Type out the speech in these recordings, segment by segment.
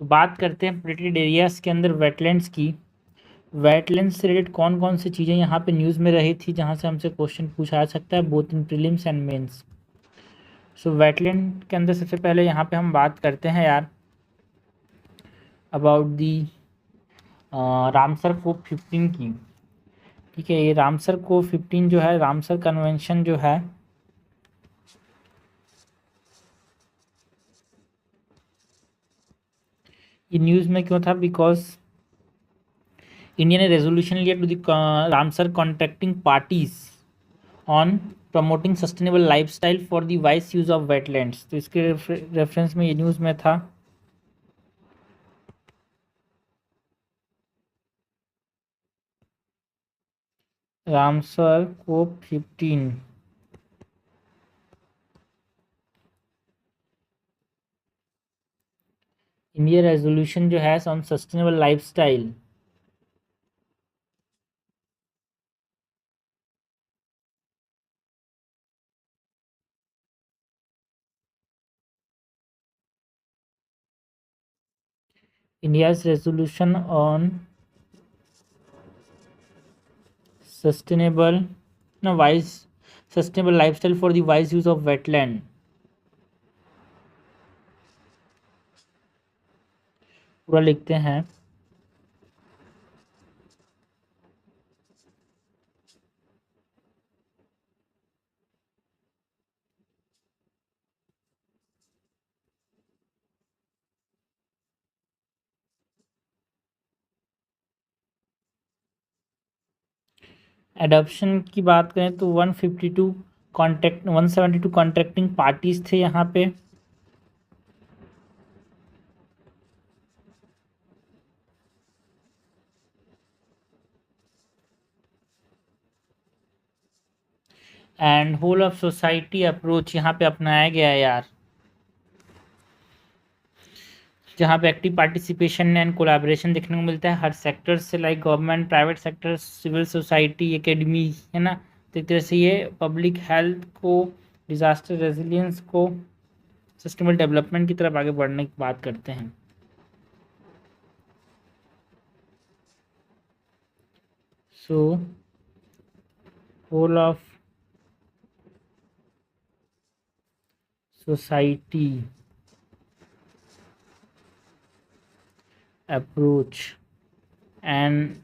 तो बात करते हैं प्रोटेक्टेड एरियाज़ के अंदर वेटलैंड्स की। वेटलैंड्स से रिलेटेड कौन कौन सी चीज़ें यहाँ पे न्यूज़ में रही थी जहाँ से हमसे क्वेश्चन पूछा जा सकता है, both in prelims and mains. So wetland के अंदर सबसे पहले यहाँ पे हम बात करते हैं यार अबाउट दी रामसर कोप 15 की। ठीक है, ये रामसर कोप 15 जो है, रामसर कन्वेंशन जो है, ये न्यूज़ में क्यों था? बिकॉज इंडिया ने रेजोल्यूशन लिया to the Ramsar contracting parties on promoting sustainable lifestyle for the wise use of wetlands. तो इसके रेफरेंस में ये न्यूज़ में था। रामसर कोप 15 इंडिया रेजोल्यूशन जो है on sustainable lifestyle, India's resolution on sustainable no wise sustainable lifestyle for the wise use of wetland। पूरा लिखते हैं। एडॉप्शन की बात करें तो 152 कॉन्ट्रैक्ट 172 कॉन्ट्रैक्टिंग पार्टीज थे यहाँ पे। And whole of society approach यहाँ पे अपनाया गया है यार, जहाँ पे एक्टिव पार्टिसिपेशन एंड कोलैबोरेशन देखने को मिलता है हर सेक्टर से, like government, private sector, civil society, academy, है ना। तो एक तरह से ये पब्लिक हेल्थ को, डिजास्टर रेजिलियंस को, सस्टेनेबल डेवलपमेंट की तरफ आगे बढ़ने की बात करते हैं। So whole of society approach and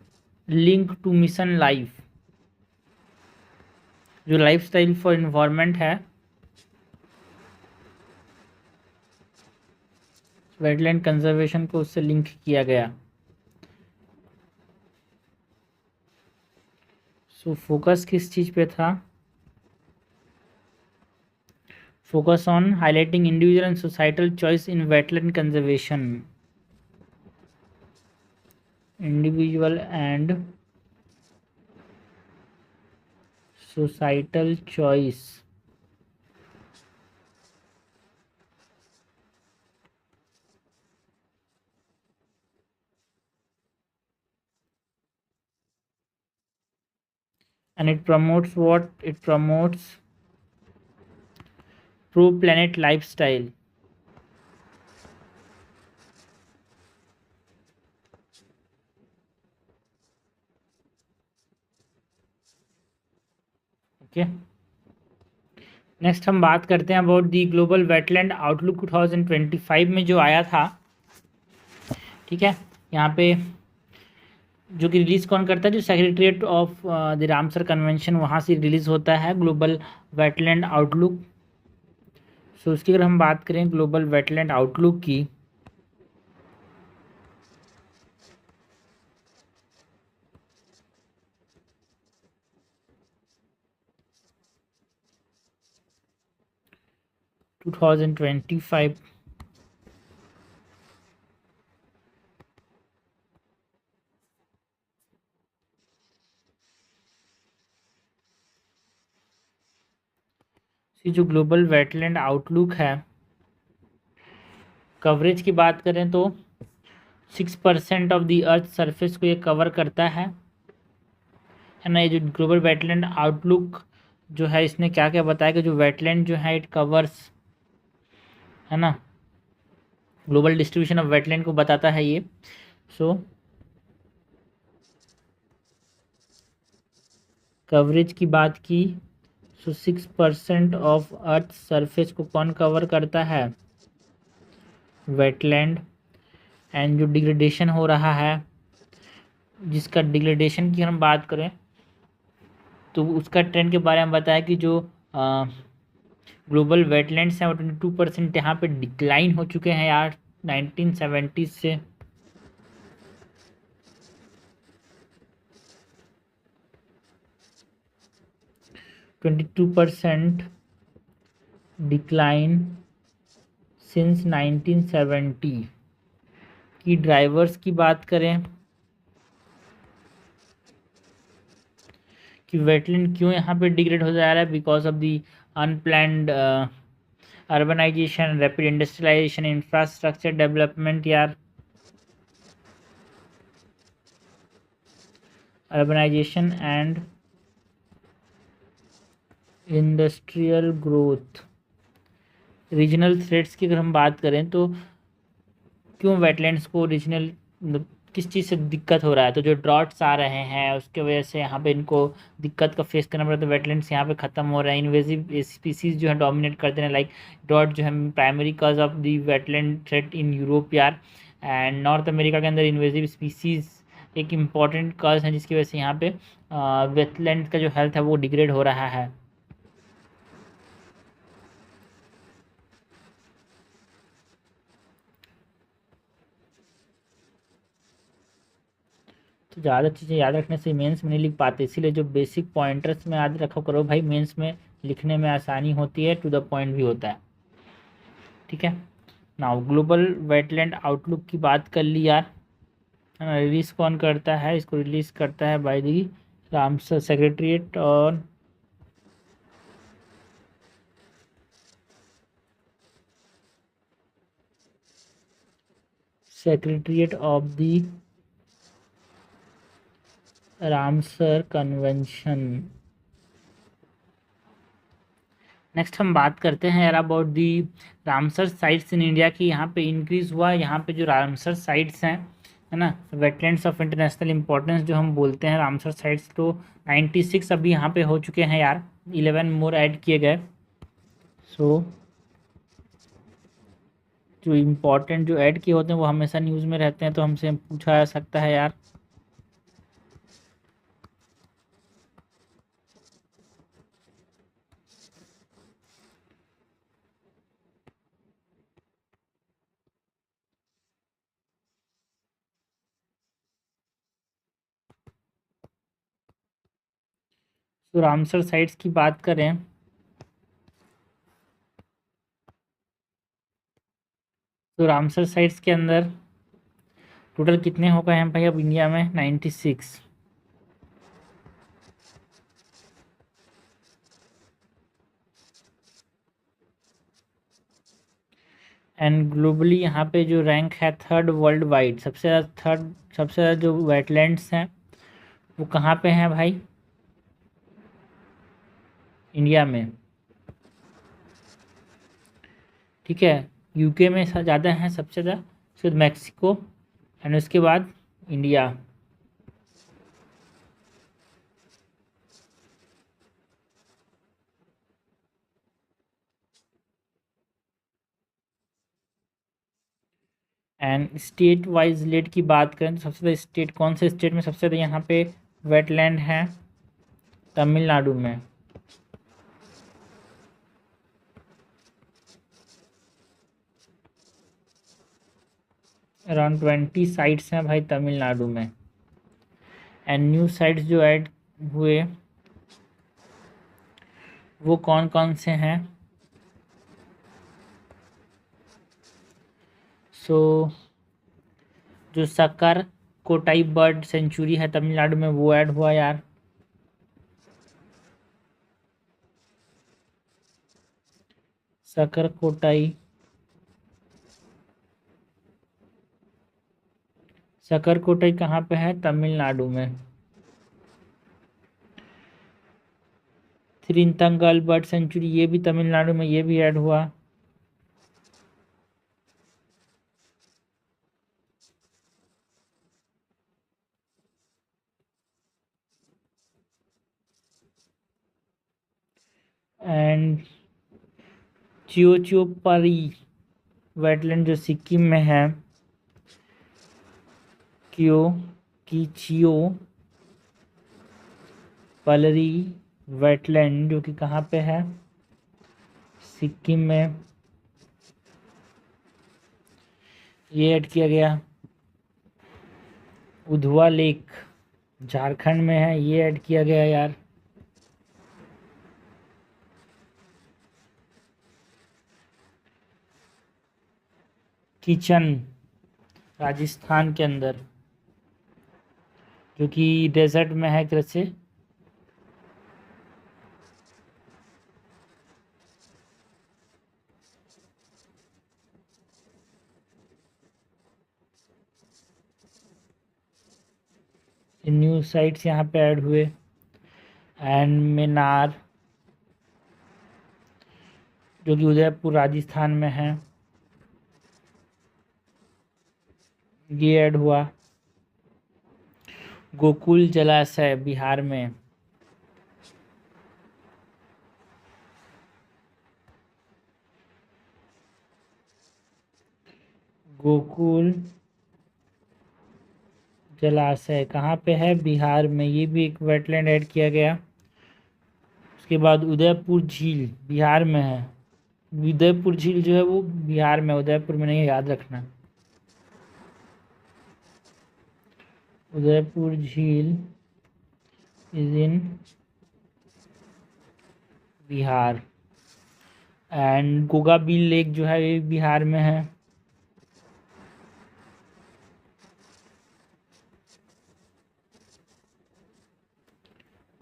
link to mission life, जो लाइफ स्टाइल फॉर इन्वायरमेंट है, वेटलैंड कंजर्वेशन को उससे लिंक किया गया। सो फोकस किस चीज़ पे था? Focus on highlighting individual and societal choice in wetland conservation. Individual and societal choice and it promotes what? It promotes pro planet lifestyle। Okay, next हम बात करते हैं about the global wetland outlook 2025 में जो आया था। ठीक है, यहाँ पे जो कि रिलीज़ कौन करता है? जो secretariat of the Ramsar convention, वहाँ से रिलीज़ होता है ग्लोबल वेटलैंड आउटलुक। सो उसकी अगर हम बात करें ग्लोबल वेटलैंड आउटलुक की, टू 2025 की जो ग्लोबल वेटलैंड आउटलुक है, कवरेज की बात करें तो 6% ऑफ द अर्थ सरफेस को ये कवर करता है ना। ये जो ग्लोबल वेटलैंड आउटलुक जो है, इसने क्या क्या बताया कि जो वेटलैंड जो है इट कवर्स, है ना, ग्लोबल डिस्ट्रीब्यूशन ऑफ वेटलैंड को बताता है ये। सो कवरेज की बात की, सो 6% ऑफ अर्थ सरफेस को कौन कवर करता है? वेटलैंड। एंड जो डिग्रेडेशन हो रहा है, जिसका डिग्रेडेशन की हम बात करें तो उसका ट्रेंड के बारे में बताया कि जो ग्लोबल वेटलैंड्स हैं वो 22% यहाँ पे डिक्लाइन हो चुके हैं यार 1970 से। 22% डिक्लाइन सिंस 1970। की ड्राइवर्स की बात करें कि वेटलैंड क्यों यहाँ पे डिग्रेड हो जा रहा है, because of the unplanned urbanisation, rapid industrialisation, infrastructure development यार। Urbanisation and industrial growth. Regional threats की अगर हम बात करें तो क्यों वेटलैंड्स को रीजनल किस चीज़ से दिक्कत हो रहा है, तो जो ड्रॉट्स आ रहे हैं उसके वजह से यहाँ पे इनको दिक्कत का फेस करना पड़ता है। वेटलैंड्स यहाँ पे ख़त्म हो रहे हैं, इन्वेजिव स्पीसीज जो है डोमिनेट करते हैं, लाइक ड्रॉट जो है primary cause of the wetland threat in Europe यार। एंड नॉर्थ अमेरिका के अंदर इन्वेजिव स्पीसीज एक इम्पॉर्टेंट कॉज है जिसकी वजह से यहाँ पे वेटलैंड का जो हेल्थ है वो डिग्रेड हो रहा है। तो ज़्यादा चीज़ें याद रखने से मेंस में नहीं लिख पाते, इसीलिए जो बेसिक पॉइंटर्स में याद रखा करो भाई, मेंस में लिखने में आसानी होती है, टू द पॉइंट भी होता है। ठीक है। नाउ ग्लोबल वेटलैंड आउटलुक की बात कर ली यार। रिलीज़ कौन करता है? इसको रिलीज़ करता है बाय दी रामसर सेक्रेटरीट और secretariat of the Ramsar convention. Next हम बात करते हैं यार about the Ramsar sites in India की। यहाँ पे इंक्रीज़ हुआ, यहाँ पे जो रामसर साइट्स हैं है ना, वेटलैंड्स ऑफ इंटरनेशनल इंपॉर्टेंस जो हम बोलते हैं रामसर साइट्स, तो 96 अभी यहाँ पे हो चुके हैं यार, 11 मोर ऐड किए गए। सो जो इम्पोर्टेंट जो ऐड किए होते हैं वो हमेशा न्यूज़ में रहते हैं, तो हमसे पूछा जा सकता है यार। तो रामसर साइट्स की बात करें तो रामसर साइट्स के अंदर टोटल कितने हो गए हैं भाई अब इंडिया में? 96। एंड ग्लोबली यहाँ पे जो रैंक है थर्ड वर्ल्ड वाइड, सबसे ज़्यादा थर्ड, सबसे ज़्यादा जो वेटलैंड्स हैं वो कहाँ पे हैं भाई? इंडिया में। ठीक है। यूके में ज़्यादा हैं, सबसे ज़्यादा, उसके बाद मैक्सिको एंड उसके बाद India. And state wise let की बात करें तो सबसे ज़्यादा स्टेट कौन से स्टेट में सबसे ज़्यादा यहाँ पे वेटलैंड है? तमिलनाडु में। अराउंड 20 साइट्स हैं भाई तमिलनाडु में। एंड न्यू साइट्स जो ऐड हुए वो कौन कौन से हैं? सो जो सक्कर कोटाई बर्ड सेंचुरी है तमिलनाडु में वो ऐड हुआ यार। सक्कर कोटाई, सक्कर कोटाई कहाँ पे है? तमिलनाडु में। थिरुतंगल बर्ड सेंचुरी ये भी तमिलनाडु में, ये भी ऐड हुआ। एंड चियोचियोपारी वेटलैंड जो सिक्किम में है, किचियो पलरी वेटलैंड जो कि कहाँ पे है, सिक्किम में, ये ऐड किया गया। उधवा लेक झारखंड में है, ये ऐड किया गया यार। किचन राजस्थान के अंदर जो कि डेजर्ट में है, कैसे न्यू साइट्स यहाँ पे ऐड हुए। एंड मिनार जो कि उदयपुर राजस्थान में है, ये ऐड हुआ। गोकुल जलाशय बिहार में, गोकुल जलाशय कहाँ पे है, बिहार में, ये भी एक वेटलैंड ऐड किया गया। उसके बाद उदयपुर झील बिहार में है, उदयपुर झील जो है वो बिहार में, उदयपुर में नहीं, याद रखना। उदयपुर झील is in Bihar. And Gogabeel lake जो है ये बिहार में है।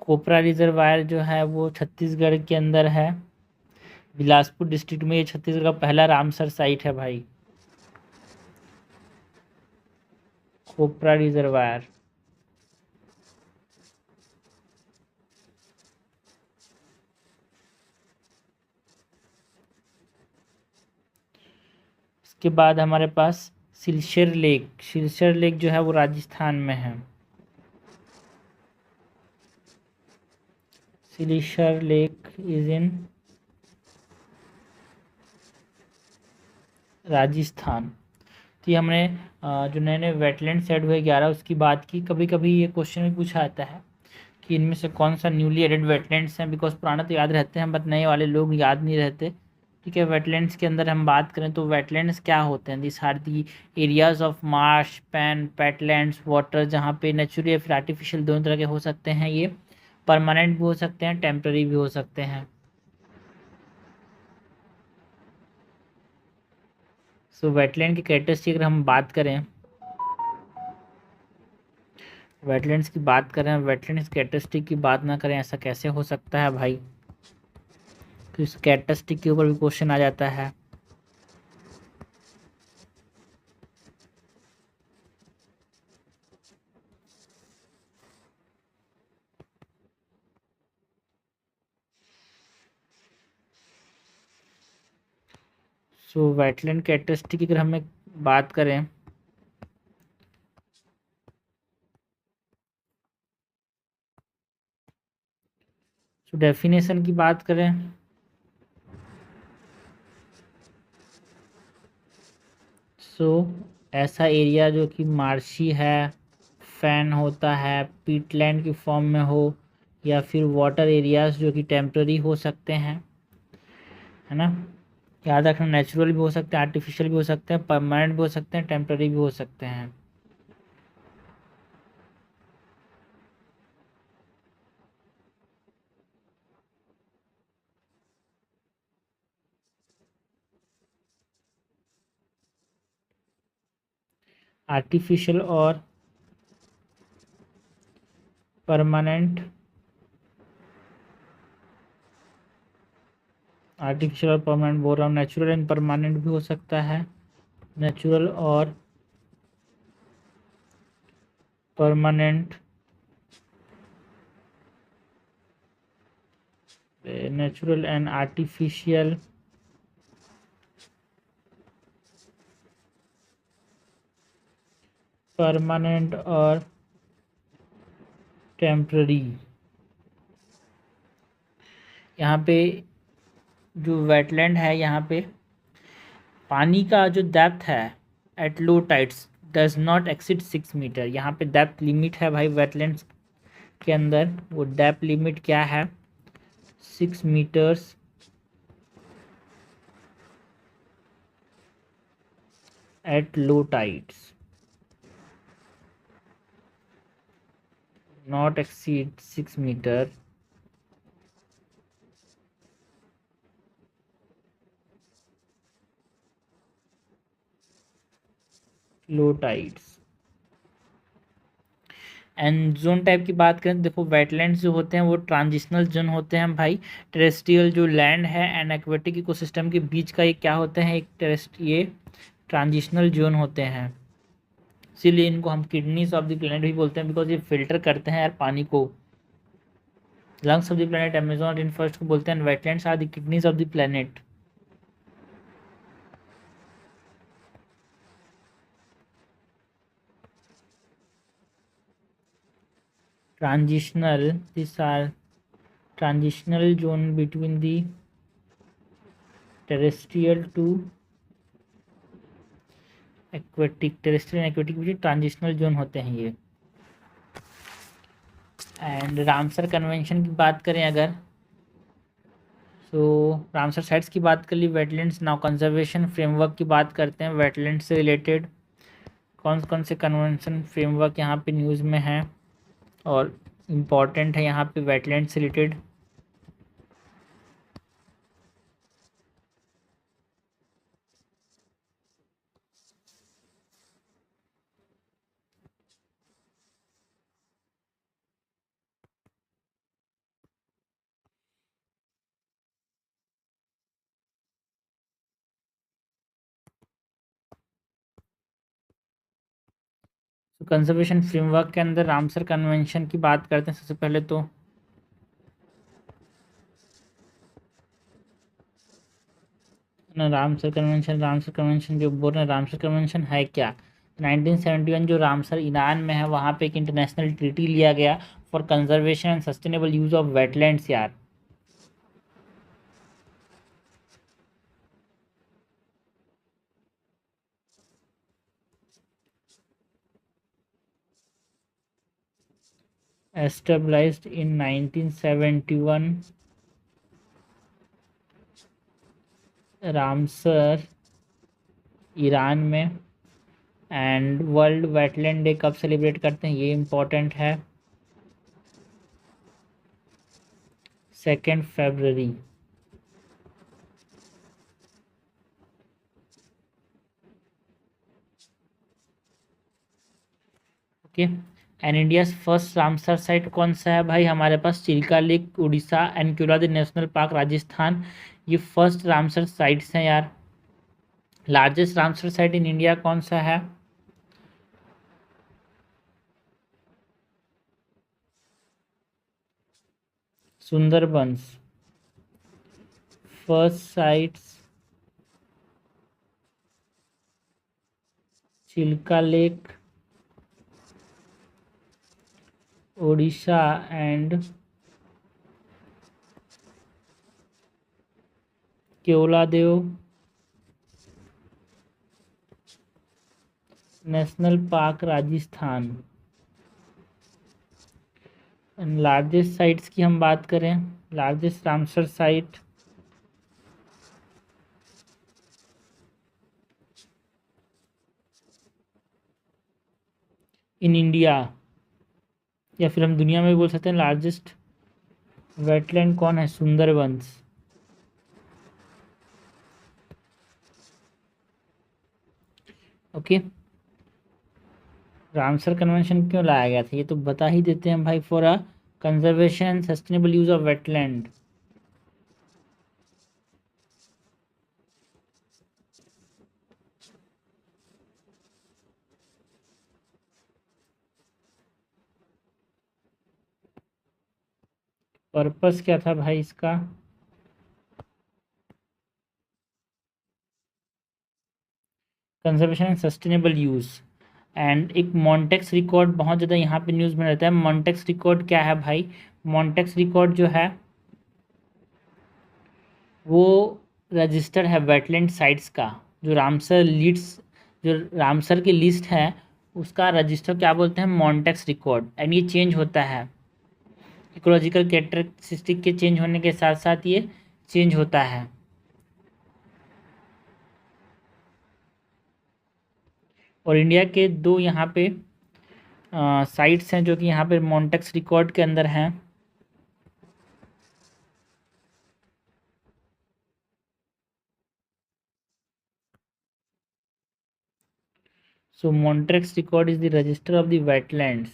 कोपरा रिजर्वायर जो है वो छत्तीसगढ़ के अंदर है, बिलासपुर डिस्ट्रिक्ट में। ये छत्तीसगढ़ का पहला रामसर साइट है भाई, कोपरा रिजर्वायर। इसके बाद हमारे पास सिलचर लेक, सिलचर लेक जो है वो राजस्थान में है, Silchar lake is in Rajasthan. तो ये हमने जो नए नए वेटलैंड सेट हुए 11 उसकी बात की। कभी कभी ये क्वेश्चन भी पूछा जाता है कि इनमें से कौन सा न्यूली एडेड वेटलैंड्स हैं, बिकॉज पुराना तो याद रहते हैं बट नए वाले लोग याद नहीं रहते। ठीक है, वेटलैंड्स के अंदर हम बात करें तो वेटलैंड्स क्या होते हैं, this are the areas of marsh pan peatlands water, जहाँ पे नेचुरल या फिर आर्टिफिशियल दोनों तरह के हो सकते हैं। ये परमानेंट भी हो सकते हैं, टेम्पररी भी हो सकते हैं। सो वेटलैंड की कैरेक्टरिस्टिक अगर हम बात करें, वेटलैंड्स की बात करें, वेटलैंड्स कैरेक्टरिस्टिक की बात ना करें, ऐसा कैसे हो सकता है भाई। तो इस कैरेक्टरिस्टिक के ऊपर भी क्वेश्चन आ जाता है। सो वेटलैंड कैरेक्टरिस्टिक की अगर हमें बात करें, सो डेफिनेशन की बात करें, सो ऐसा एरिया जो कि मार्शी है, फैन होता है, पीटलैंड की फॉर्म में हो, या फिर वाटर एरियाज जो कि टेम्पररी हो सकते हैं, है ना। याद रखना, नेचुरल भी हो सकते हैं, आर्टिफिशियल भी हो सकते हैं, परमानेंट भी हो सकते हैं, टेम्पररी भी हो सकते हैं। आर्टिफिशियल और परमानेंट, आर्टिफिशियल और परमानेंट बोल रहा हूँ, नेचुरल एंड परमानेंट भी हो सकता है, नेचुरल और permanent, natural and artificial, permanent और टेम्पररी। यहाँ पे जो वेटलैंड है यहाँ पे पानी का जो डेप्थ है at low tides does not exceed 6 metre. यहाँ पे डेप्थ लिमिट है भाई वेटलैंड्स के अंदर, वो डेप्थ लिमिट क्या है 6 metres at low tides, not exceed 6 metre low tides. And zone type की बात करें तो देखो वेटलैंड्स जो होते हैं वो ट्रांजिशनल जोन होते हैं भाई। टेरेस्ट्रियल जो लैंड है एंड एक्वेटिक इकोसिस्टम के बीच का ये क्या होते हैं, एक ये ट्रांजिशनल जोन होते हैं। इसीलिए इनको हम किडनीज ऑफ द प्लेनेट भी बोलते हैं, बिकॉज ये फिल्टर करते हैं यार पानी को। Lungs of the planet Amazon rain forest को बोलते हैं, wetlands are the kidneys of the planet. Transitional, this are transitional zone between the terrestrial to aquatic, terrestrial and aquatic beach transitional zone होते हैं ये। एंड रामसर कन्वेंशन की बात करें अगर, सो रामसर साइट्स की बात कर ली। वेटलैंड्स नाउ कंजर्वेशन फ्रेमवर्क की बात करते हैं। वेटलैंड से रिलेटेड कौन कौन से कन्वेंशन फ्रेमवर्क यहाँ पे न्यूज़ में है और इम्पॉर्टेंट है यहाँ पे वेटलैंड से रिलेटेड। तो कंजर्वेशन फ्रेमवर्क के अंदर रामसर कन्वेंशन की बात करते हैं। सबसे पहले तो रामसर कन्वेंशन जो बोल रहे हैं, रामसर कन्वेंशन है क्या। 1971 जो रामसर ईरान में है वहाँ पे एक इंटरनेशनल ट्रीटी लिया गया for conservation and sustainable use of wetlands यार। एस्टेब्लिश्ड इन 1971 रामसर ईरान में। एंड वर्ल्ड वेटलैंड डे कब सेलिब्रेट करते हैं ये इम्पोर्टेंट है, 2 फरवरी। Okay. And India's first Ramsar site कौन सा है भाई, हमारे पास Chilika lake Orissa and Keoladeo national park Rajasthan, ये फर्स्ट रामसर साइट्स हैं यार। Largest Ramsar site in India कौन सा है, Sundarbans. First sites Chilika lake Odisha and Keoladeo national park Rajasthan. Largest sites की हम बात करें, largest Ramsar site in India, या फिर हम दुनिया में भी बोल सकते हैं लार्जेस्ट वेटलैंड कौन है, सुंदरबंस। ओके। रामसर कन्वेंशन क्यों लाया गया था ये तो बता ही देते हैं भाई, for a conservation and sustainable use of wetland. Purpose क्या था भाई इसका, conservation and sustainable use. And एक मॉन्टेक्स रिकॉर्ड बहुत ज़्यादा यहाँ पे न्यूज़ में रहता है। मॉन्टेक्स रिकॉर्ड क्या है भाई, मॉन्टेक्स रिकॉर्ड जो है वो रजिस्टर है वेटलैंड साइट्स का, जो रामसर की लिस्ट है उसका रजिस्टर क्या बोलते हैं, मॉन्टेक्स रिकॉर्ड। एंड ये चेंज होता है, इकोलॉजिकल कैरेक्टरिस्टिक के चेंज होने के साथ साथ ये चेंज होता है। और इंडिया के दो यहाँ पे साइट्स हैं जो कि यहाँ पे मॉन्टेक्स रिकॉर्ड के अंदर हैं। So Montrex record is the register of the wetlands.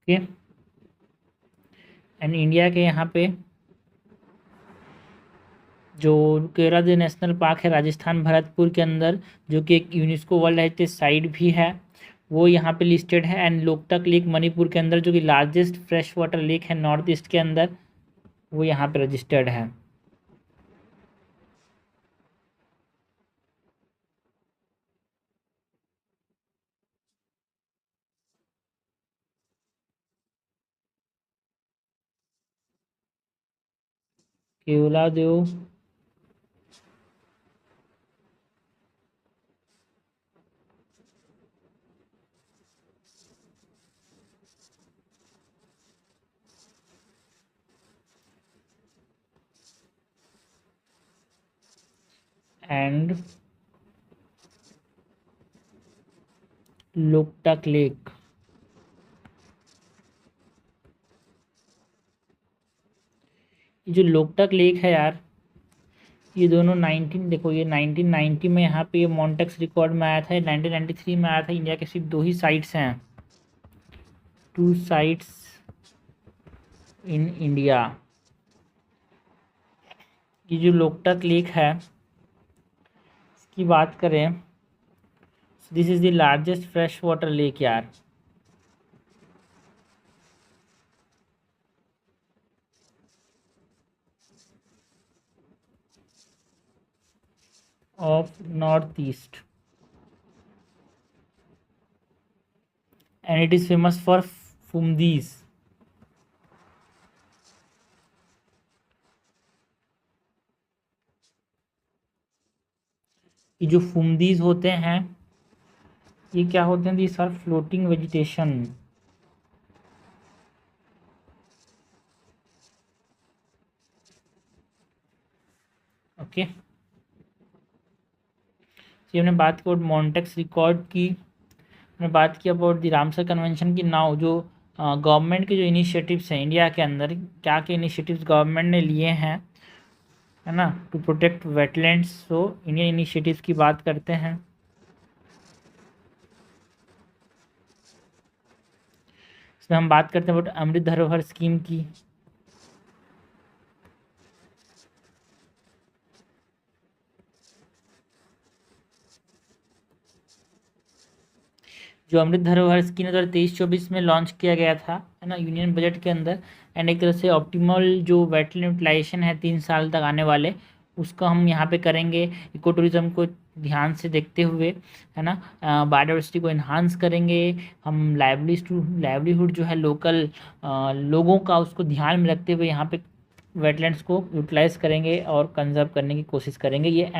Okay, and India के यहाँ पे जो केवरा जो नेशनल पार्क है राजस्थान भरतपुर के अंदर, जो कि एक यूनेस्को वर्ल्ड हेरिटेज साइट भी है, वो यहाँ पे लिस्टेड है। एंड लोकटक लेक मणिपुर के अंदर जो कि लार्जेस्ट फ्रेश वाटर लेक है नॉर्थ ईस्ट के अंदर, वो यहाँ पे रजिस्टर्ड है। केवलादेव एंड लोकटक लेक, ये जो लोकटक लेक है यार, ये दोनों 1990 में यहाँ पे ये मॉन्टेक्स रिकॉर्ड में आया था, 1993 में आया था। इंडिया के सिर्फ दो ही साइट्स हैं, 2 साइट्स इन इंडिया। ये जो लोकटक लेक है इसकी बात करें, this is the largest fresh water lake यार। Of north east, and it is famous for phumdis. ये जो फुमदीज होते हैं, ये क्या होते हैं, these are floating vegetation. Okay, ये हमने बात की मॉन्टेक्स रिकॉर्ड की, हमने बात की अबाउट द रामसर कन्वेंशन की। नाउ जो गवर्नमेंट के जो इनिशिएटिव्स हैं इंडिया के अंदर, क्या क्या इनिशिएटिव्स गवर्नमेंट ने लिए हैं, है ना, to protect wetlands. So Indian initiatives की बात करते हैं। इसमें हम बात करते हैं अबाउट अमृत धरोहर स्कीम की। जो अमृत धरोहर स्कीम 2023-24 में लॉन्च किया गया था, है ना, यूनियन बजट के अंदर। एंड एक तरह से ऑप्टिमल जो वेटलैंड यूटिलाइजेशन है 3 साल तक आने वाले, उसका हम यहाँ पे करेंगे। इको टूरिज्म को ध्यान से देखते हुए, है ना, बायोडाइवर्सिटी को इन्हांस करेंगे हम। लाइवलीहुड जो है लोकल लोगों का, उसको ध्यान में रखते हुए यहाँ पे वेटलैंड्स को यूटिलाइज करेंगे और कंजर्व करने की कोशिश करेंगे। ये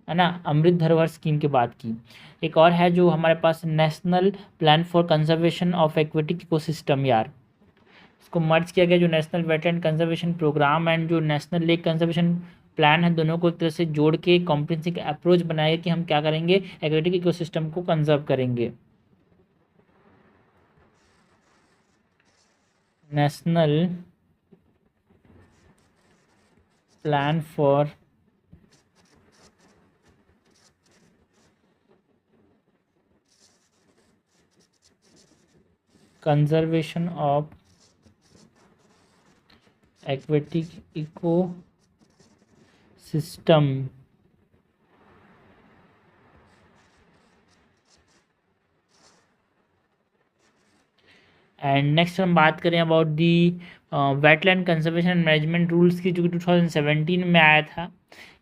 है ना, अमृत धरोहर स्कीम की बात की। एक और है जो हमारे पास, national plan for conservation of aquatic ecosystem यार। इसको मर्ज किया गया, जो national wetland conservation programme and जो नेशनल लेक कंजर्वेशन प्लान है, दोनों को एक तरह से जोड़ के कॉम्प्रिहेंसिव अप्रोच बनाएगा कि हम क्या करेंगे, एक्वेटिक इकोसिस्टम को कंजर्व करेंगे। National plan for conservation of aquatic eco system. And next हम बात करें about the wetland conservation and management rules की, जो कि 2017 में आया था।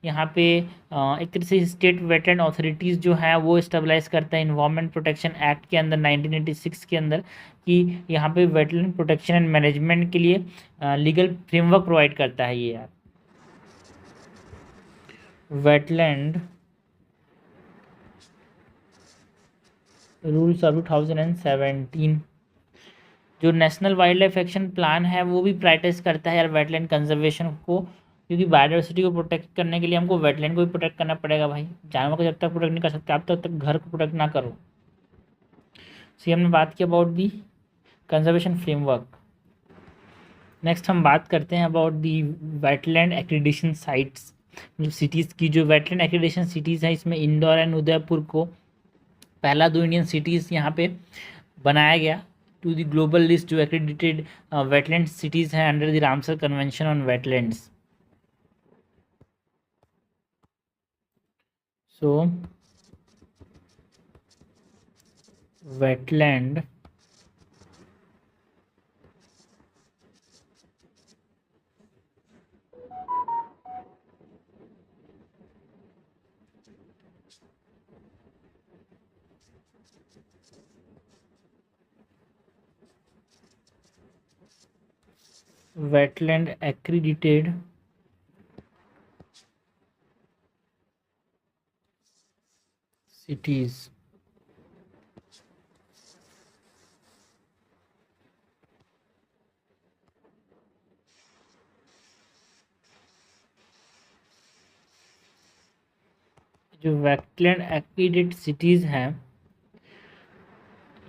यहाँ पे एक तरह से स्टेट वेटलैंड अथॉरिटीज़ जो हैं वो स्टेबलाइज करता है इन्वायरमेंट प्रोटेक्शन एक्ट के अंदर 1986 के अंदर, कि यहाँ पे वेटलैंड प्रोटेक्शन एंड मैनेजमेंट के लिए लीगल फ्रेमवर्क प्रोवाइड करता है ये यार। वेटलैंड रूल्स ऑफ 2017 जो national wild life action plan है वो भी प्रायोरिटाइज करता है यार वेटलैंड कंजर्वेशन को, क्योंकि बायोडाइवर्सिटी को प्रोटेक्ट करने के लिए हमको वेटलैंड को भी प्रोटेक्ट करना पड़ेगा भाई। जानवर को जब तक प्रोटेक्ट नहीं कर सकते आप तब तक घर को प्रोटेक्ट ना करो। सी हमने बात की about the conservation framework. Next हम बात करते हैं अबाउट दी वेटलैंड एक्रीडिशन साइट्स, मतलब सिटीज़ की। जो वेटलैंड एक्रीडिशन सिटीज़ हैं इसमें इंदौर एंड उदयपुर को पहला 2 इंडियन सिटीज़ यहाँ पे बनाया गया टू द ग्लोबल लिस्ट जो एक्रेडिटेड वेटलैंड सिटीज़ हैं under the Ramsar convention on wetlands. So wetland wetland accredited cities जो वेटलैंड एक्रीडिटेड सिटीज़ हैं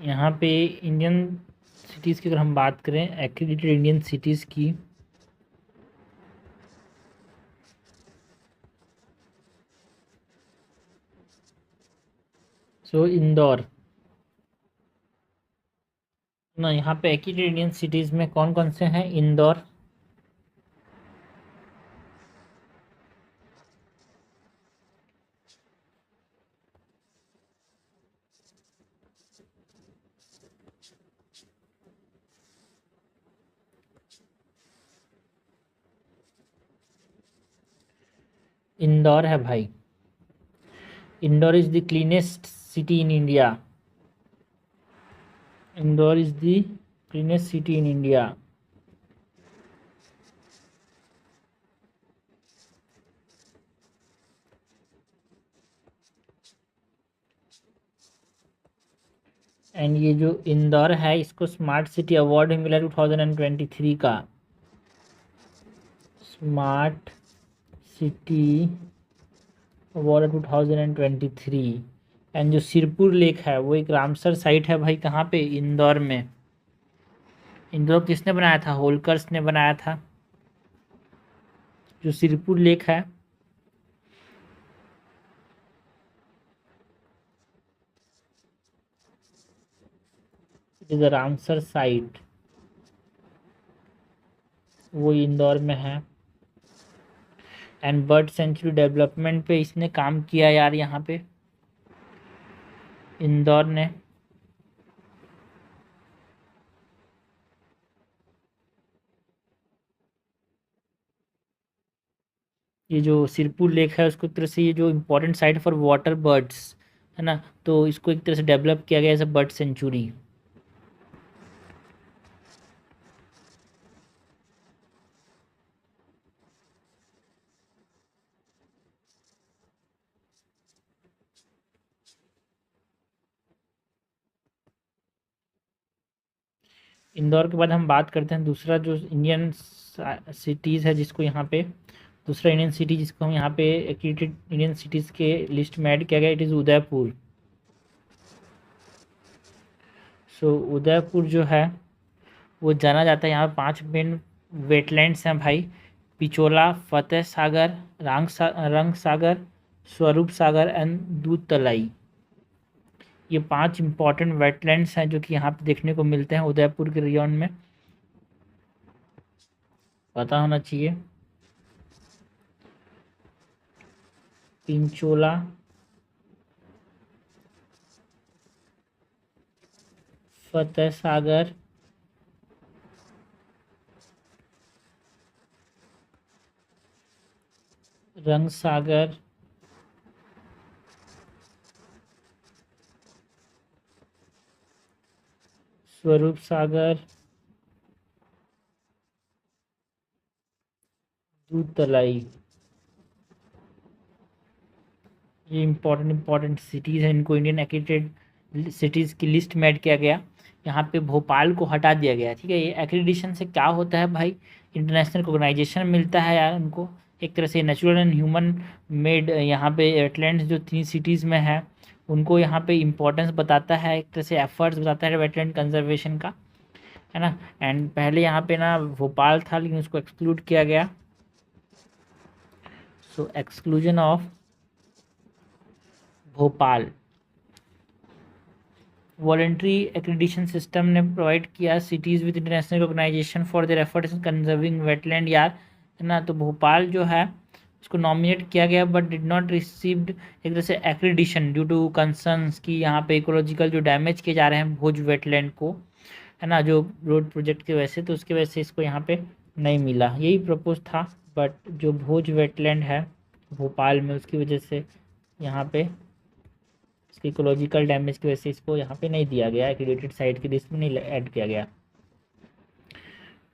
यहाँ पे इंडियन सिटीज़ की अगर हम बात करें एक्रीडिटेड इंडियन सिटीज़ की, सो इंदौर ना, यहाँ पे एक्रीडिटेड इंडियन सिटीज़ में कौन कौन से हैं? इंदौर, इंदौर है भाई। Indore is the cleanest city in India. Indore is the cleanest city in India. And ये जो इंदौर है इसको स्मार्ट सिटी अवार्ड भी मिला 2023 का, स्मार्ट सिटी अवार्ड 2023। एंड जो सिरपुर लेक है वो एक रामसर साइट है भाई, कहाँ पे? इंदौर में। इंदौर किसने बनाया था? होलकर्स ने बनाया था। जो सिरपुर लेक है it is a Ramsar site, वो इंदौर में है। एंड बर्ड सेंचुरी डेवलपमेंट पे इसने काम किया यार यहाँ पे इंदौर ने। ये जो सिरपुर लेक है उसको एक तरह से ये जो important site for water birds है ना, तो इसको एक तरह से डेवलप किया गया as a bird sanctuary. Indore के बाद हम बात करते हैं दूसरा जो इंडियन सिटीज़ है जिसको यहाँ पे दूसरा इंडियन सिटी जिसको हम यहाँ पे एक्रीडिटेड इंडियन सिटीज़ के लिस्ट में ऐड किया गया, इट इज़ उदयपुर। सो उदयपुर जो है वो जाना जाता है, यहाँ 5 मेन वेटलैंड्स हैं भाई, पिचोला, फतेह सागर, रंग सागर, स्वरूप सागर एंड दूध तलाई। ये 5 इंपॉर्टेंट वेटलैंड्स हैं जो कि यहाँ पे देखने को मिलते हैं उदयपुर के रिजॉन में, पता होना चाहिए। पिंचोला, फतेह सागर, रंग सागर, स्वरूप सागर, दूध तलाई, ये इम्पोर्टेंट सिटीज़ हैं, इनको इंडियन एक्रीडेटेड सिटीज़ की लिस्ट में ऐड किया गया। यहाँ पे भोपाल को हटा दिया गया। ठीक है, ये एक्रीडिशन से क्या होता है भाई, इंटरनेशनल रिकॉग्नाइजेशन मिलता है यार उनको, एक तरह से नेचुरल एंड ह्यूमन मेड यहाँ पे वेटलैंड्स जो 3 सिटीज़ में है उनको यहाँ पे इम्पोर्टेंस बताता है, एक तरह से एफर्ट्स बताता है वेटलैंड कंजर्वेशन का, है ना। एंड पहले यहाँ पे ना भोपाल था लेकिन उसको एक्सक्लूड किया गया। So exclusion of Bhopal. Voluntary accreditation system ने प्रोवाइड किया cities with international recognization for their efforts in conserving wetland यार, है ना। तो भोपाल जो है उसको नॉमिनेट किया गया बट डिड नॉट रिसीव्ड एक तरह से एक्रीडिशन ड्यू टू कंसर्न्स कि यहाँ पे इकोलॉजिकल जो डैमेज किए जा रहे हैं भोज वेटलैंड को, है ना, जो रोड प्रोजेक्ट की वजह से, तो उसकी वजह से इसको यहाँ पे नहीं मिला। यही प्रपोज था बट जो भोज वेटलैंड है भोपाल में उसकी वजह से यहाँ पे इसकी इकोलॉजिकल डैमेज की वजह से इसको यहाँ पे नहीं दिया गया, एक्रीडेटेड साइट की लिस्ट में नहीं ऐड किया गया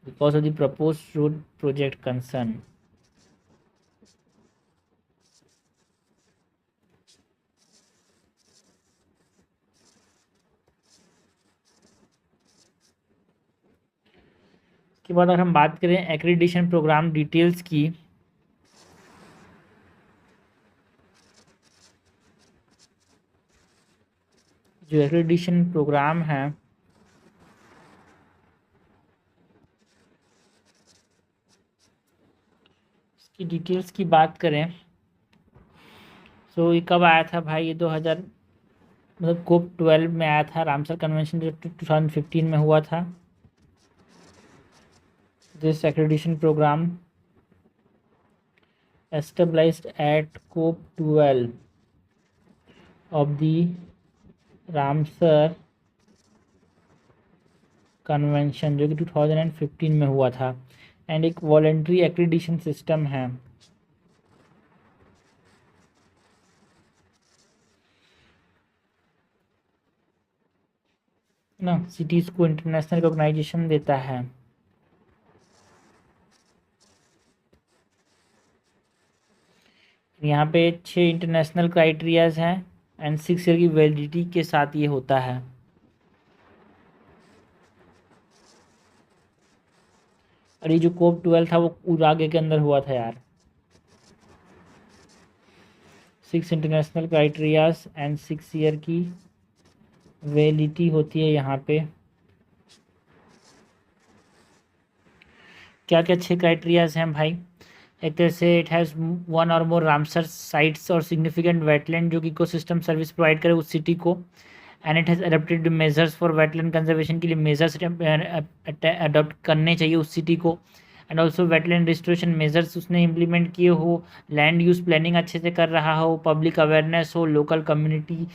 because of the propose road project concern. इसके बाद अगर हम बात करें एक्रीडिशन प्रोग्राम डिटेल्स की, जो एक्रीडिशन प्रोग्राम है इसकी डिटेल्स की बात करें तो ये कब आया था भाई, ये 2000 मतलब कोप 12 में आया था, रामसर कन्वेंशन जो 2015 में हुआ था। This accreditation programme established at COP 12 of the Ramsar convention जो कि 2015 में हुआ था, एंड एक वॉलेंट्री एक्रीडिशन सिस्टम है। ना सिटीज़ को इंटरनेशनल रिकॉग्नाइजेशन देता है। यहाँ पे 6 इंटरनेशनल क्राइटेरियाज हैं एंड 6 ईयर की वैलिडिटी के साथ ये होता है। और ये जो कोप 12 था वो उरागे के अंदर हुआ था यार। 6 इंटरनेशनल क्राइटेरियाज एंड 6 ईयर की वैलिडिटी होती है यहाँ पे। क्या क्या 6 क्राइटेरियाज हैं भाई, एक तरह से इट हैज़ वन और मोर रामसर साइट्स और सिग्निफिकेंट वेटलैंड जो कि इकोसिस्टम सर्विस प्रोवाइड करे उस सिटी को, and it has adopted measures for wetland conservation के लिए मेजर्स अडॉप्ट करने चाहिए उस सिटी को, and also wetland restoration measures उसने इम्प्लीमेंट किए हो, लैंड यूज़ प्लानिंग अच्छे से कर रहा हो, पब्लिक अवेयरनेस हो, लोकल कम्युनिटी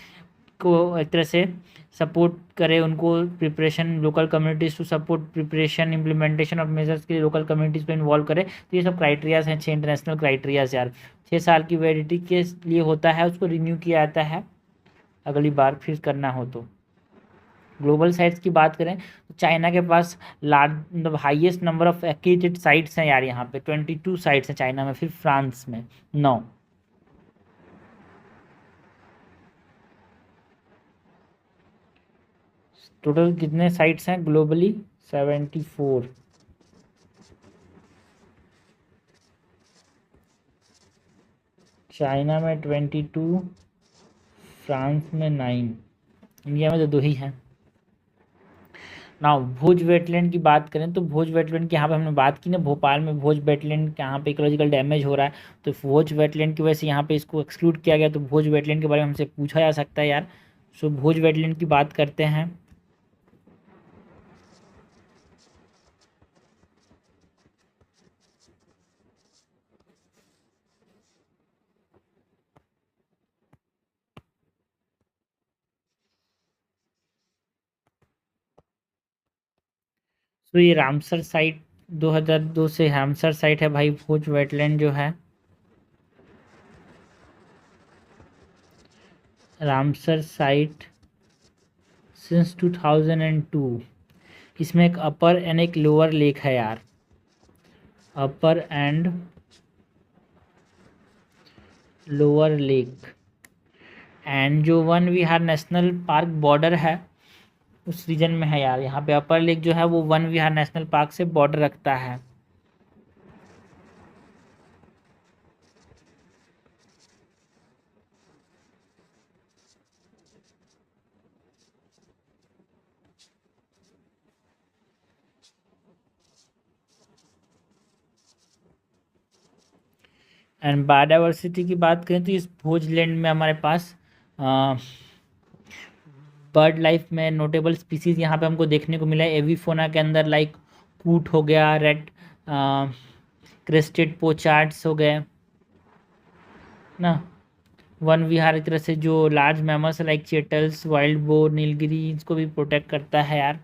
को एक तरह से सपोर्ट करे, उनको preparation local communities to support preparation implementation of measures के लिए लोकल कम्युनिटीज़ को इन्वॉल्व करे। तो ये सब क्राइटेरियाज हैं 6 इंटरनेशनल क्राइटेरियाज यार। 6 साल की वैलिडिटी के लिए होता है, उसको रिन्यू किया जाता है अगली बार फिर करना हो तो। ग्लोबल साइट्स की बात करें तो चाइना के पास लार्ज मतलब हाईएस्ट नंबर ऑफ एक्रीडिटेड साइट्स हैं यार, यहाँ पे 22 साइट्स हैं चाइना में, फिर फ्रांस में 9। टोटल कितने साइट्स हैं ग्लोबली, 74। चाइना में 22, फ्रांस में 9, इंडिया में तो 2 ही हैं। ना भोज वेटलैंड की बात करें तो भोज वेटलैंड की यहाँ पे हमने बात की ना, भोपाल में भोज वेटलैंड के यहाँ पे इकोलॉजिकल डैमेज हो रहा है, तो भोज वेटलैंड की वजह से यहाँ पे इसको एक्सक्लूड किया गया। तो भोज वेटलैंड के बारे में हमसे पूछा जा सकता है यार। सो भोज वेटलैंड की बात करते हैं। तो ये रामसर साइट 2002 से रामसर साइट है भाई, भोज वेटलैंड जो है। Ramsar site since 2002। इसमें एक अपर एंड एक लोअर लेक है यार, अपर एंड लोअर लेक। एंड जो वन विहार नेशनल पार्क बॉर्डर है उस रीजन में है यार। यहाँ पे अपर लेक जो है वो वन विहार नेशनल पार्क से बॉर्डर रखता है। एंड बायोडाइवर्सिटी की बात करें तो इस भोजलैंड में हमारे पास बर्ड लाइफ में नोटेबल स्पीसीज यहाँ पे हमको देखने को मिला है एविफोना के अंदर, लाइक कूट हो गया, रेड क्रेस्टेड पोचार्ड्स हो गए ना। वन विहार एक तरह से जो large mammals like cattles, wild boar, नीलगिरी, इसको भी प्रोटेक्ट करता है यार।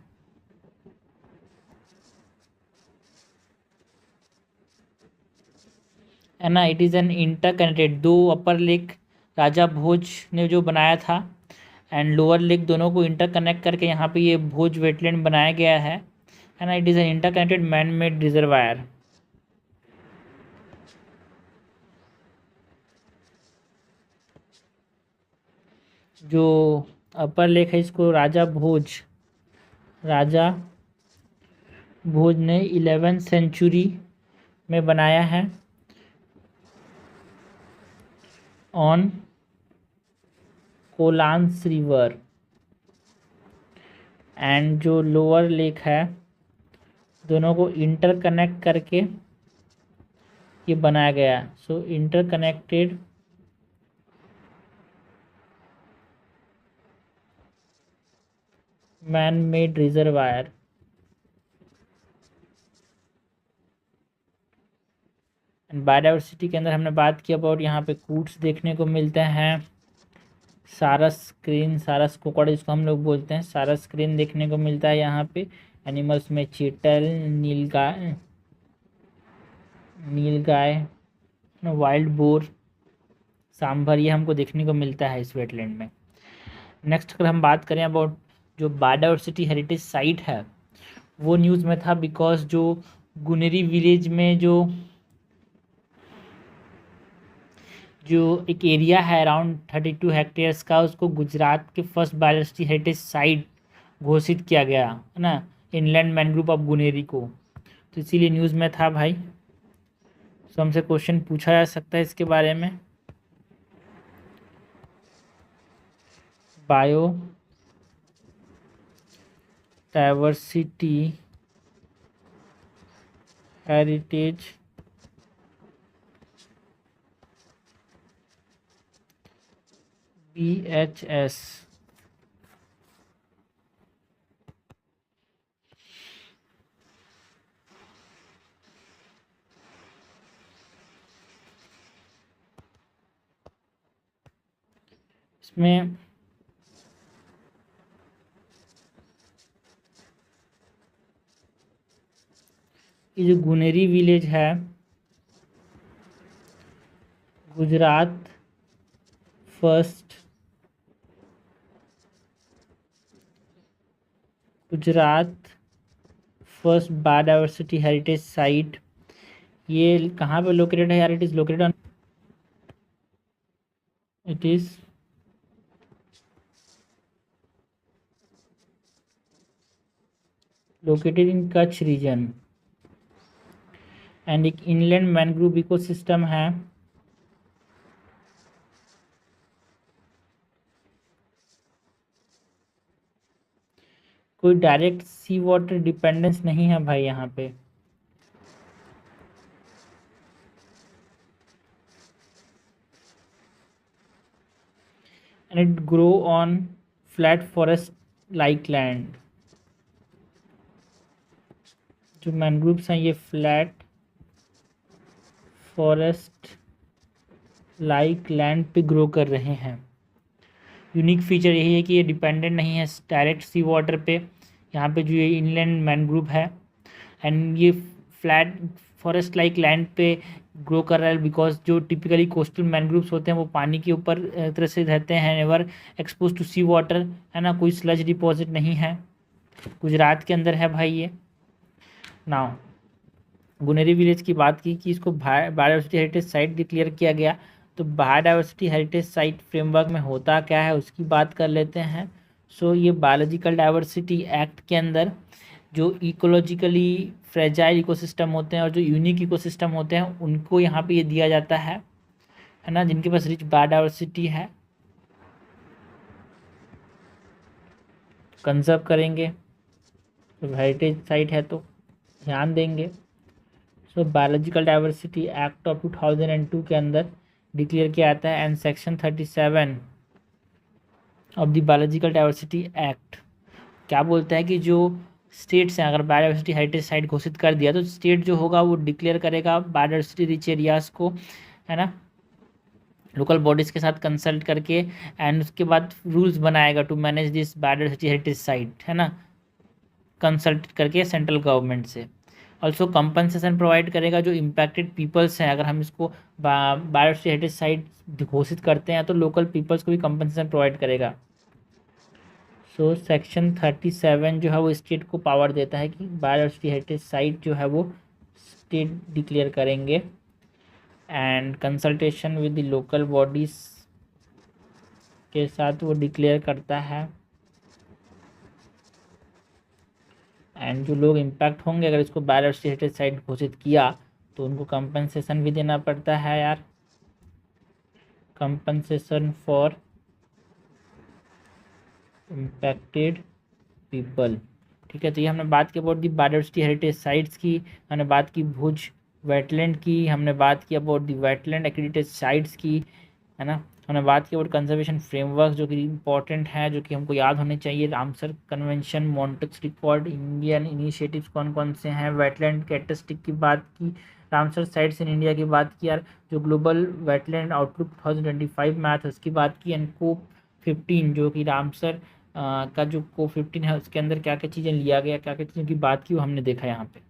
है ना, इट इज़ एन इंटरकनेक्टेड, दो अपर लेक राजा भोज ने जो बनाया था एंड लोअर लेक दोनों को इंटरकनेक्ट करके यहाँ पे ये भोज वेटलैंड बनाया गया है ना। It is an interconnected man made reservoir. जो अपर लेक है इसको राजा भोज ने 11वीं सेंचुरी में बनाया है ऑन कोलांस रिवर। एंड जो लोअर लेक है दोनों को इंटरकनेक्ट करके ये बनाया गया। So interconnected man made reservoir. And biodiversity के अंदर हमने बात की अबाउट यहाँ पे कूट्स देखने को मिलते हैं, सारस कोकड़ जिसको हम लोग बोलते हैं, सारस क्रेन देखने को मिलता है यहाँ पे। एनिमल्स में चीतल, नीलगाय, वाइल्ड बोर, सांभर, ये हमको देखने को मिलता है इस वेटलैंड में। नेक्स्ट अगर हम बात करें अबाउट जो बायोडाइवर्सिटी हेरिटेज साइट है वो न्यूज़ में था बिकॉज जो गुनेरी विलेज में जो एक एरिया है अराउंड 32 हेक्टेयर्स का, उसको गुजरात के फर्स्ट बायोडाइवर्सिटी हेरिटेज साइट घोषित किया गया है ना, इनलैंड मैनग्रोव ऑफ गुनेरी को। तो इसीलिए न्यूज़ में था भाई। तो हमसे क्वेश्चन पूछा जा सकता है इसके बारे में। बायो डाइवर्सिटी हेरिटेज BHS इसमें ये जो गुनेरी विलेज है Gujarat first biodiversity heritage site, ये कहाँ पे लोकेटेड है यार? It is located in Kutch region. And एक इनलैंड मैनग्रोव इकोसिस्टम है कोई डायरेक्ट सी वाटर डिपेंडेंस नहीं है भाई यहाँ पे। And it grow on flat forest like land. जो मैनग्रोव्स हैं ये फ्लैट फॉरेस्ट लाइक लैंड पे ग्रो कर रहे हैं। यूनिक फीचर यही है कि ये डिपेंडेंट नहीं है डायरेक्ट सी वाटर पे। यहाँ पे जो ये इनलैंड मैनग्रोव है एंड ये फ्लैट फॉरेस्ट लाइक लैंड पे ग्रो कर रहा है, बिकॉज जो टिपिकली कोस्टल मैनग्रोव्स होते हैं वो पानी के ऊपर तरह से रहते हैं, never expose to sea water, है ना, कोई स्लज डिपॉजिट नहीं है। गुजरात के अंदर है भाई ये। नाउ गुनेरी विलेज की बात की कि इसको बायोडाइवर्सिटी हेरिटेज साइट डिक्लेयर किया गया, तो बायोडाइवर्सिटी हेरिटेज साइट फ्रेमवर्क में होता क्या है उसकी बात कर लेते हैं। सो ये बायोलॉजिकल डाइवर्सिटी एक्ट के अंदर जो इकोलॉजिकली फ्रेजाइल इकोसिस्टम होते हैं और जो यूनिक इकोसिस्टम होते हैं उनको यहाँ पे ये दिया जाता है ना, जिनके पास रिच बायोडाइवर्सिटी है, कंजर्व करेंगे। तो हेरिटेज साइट है तो ध्यान देंगे। So biological diversity act of 2002 के अंदर डिक्लेयर किया जाता है, and section 37 of the biological diversity act क्या बोलता है कि जो स्टेट्स हैं, अगर बायोडाइवर्सिटी हेरिटेज साइट घोषित कर दिया तो स्टेट जो होगा वो डिक्लेयर करेगा बायोडाइवर्सिटी रिच एरियाज को, है ना, लोकल बॉडीज़ के साथ कंसल्ट करके, एंड उसके बाद रूल्स बनाएगा to manage this biodiversity heritage site, है ना, कंसल्ट करके सेंट्रल गवर्नमेंट से। ऑल्सो कंपनसेशन प्रोवाइड करेगा जो इम्पैक्टेड पीपल्स हैं, अगर हम इसको बायोडाइवर्सिटी हेरिटेज साइट घोषित करते हैं तो लोकल पीपल्स को भी कंपनसेशन प्रोवाइड करेगा। सो सेक्शन 37 जो है वो स्टेट को पावर देता है कि बायोडाइवर्सिटी हेरिटेज साइट जो है वो स्टेट डिक्लेयर करेंगे, and consultation with the local bodies के साथ वो डिक्लेयर करता है, एंड जो लोग इम्पैक्ट होंगे अगर इसको बायोडाइवर्सिटी हेरिटेज साइट घोषित किया तो उनको कंपनसेशन भी देना पड़ता है यार, कंपनसेशन फॉर इम्पैक्टेड पीपल। ठीक है, तो ये हमने बात की about the biodiversity heritage sites की, हमने बात की भुज वेटलैंड की, हमने बात की about the wetland accredited sites की, है ना, हमने बात की अबाउट कंजर्वेशन फ्रेमवर्क जो कि इंपॉर्टेंट है, जो कि हमको याद होने चाहिए, Ramsar convention, Montreux record, Indian initiatives कौन कौन से हैं, वेटलैंड कैरेक्टरिस्टिक की बात की, रामसर साइट्स इन इंडिया की बात की यार, जो ग्लोबल वेटलैंड आउटलुक 2025 में आया था उसकी बात की, एंड कोप 15 जो कि रामसर का जो कोप 15 है उसके अंदर क्या क्या चीज़ें लिया गया, क्या क्या चीज़ों की बात की वो हमने देखा यहाँ पे।